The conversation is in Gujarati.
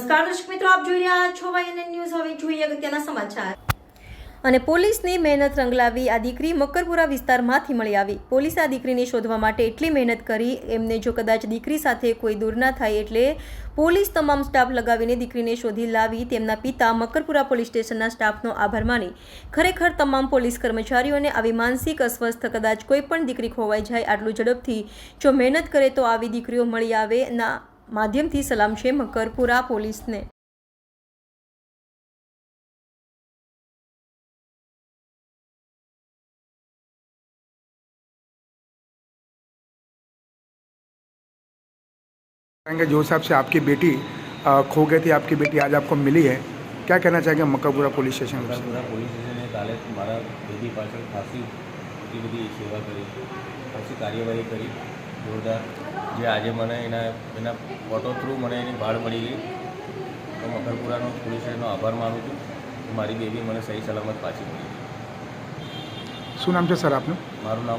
નમસ્કાર દર્શક મિત્રો, આપ જોઈ રહ્યા છો વાયએનએન ન્યૂઝ। હવે જોઈએ અગત્યના સમાચાર। અને પોલીસની મહેનત રંગલાવી આ દીકરી મકરપુરા વિસ્તારમાંથી મળી આવી। પોલીસે આ દીકરીને શોધવા માટે એટલી મહેનત કરી એમને જો કદાચ દીકરી સાથે કોઈ દૂર ના થાય એટલે પોલીસ તમામ સ્ટાફ લગાવીને દીકરીને શોધી લાવી। તેમના પિતા મકરપુરા પોલીસ સ્ટેશનના સ્ટાફનો આભાર માની ખરેખર તમામ પોલીસ કર્મચારીઓને આવી માનસિક અસ્વસ્થ કદાચ કોઈ પણ દીકરી ખોવાઈ જાય આટલું ઝડપથી જો મહેનત કરે તો આવી દીકરીઓ મળી આવે ના માધ્યમથી સલામ છે મકરપુરા પોલીસને। जो हिसाब से आपकी बेटी खो गई थी, आपकी बेटी आज आपको मिली है, क्या कहना चाहेंगे Makarpura police station? Makarpura police स्टेशने काले मारा बेटी पाछळ खासी मोटी बधी सेवा करी, खासी कार्यवाही करी जोरदार। जे आज मैंने एना फोटो थ्रू मैंने एनी भाड़ मળી गई तो मकरपुरानो पुलिस स्टेशनનો आभार मानु छूं। मारी बेबी मैंने सही सलामत पाછી मળી। શું નામ છે સર આપનું? મારું નામ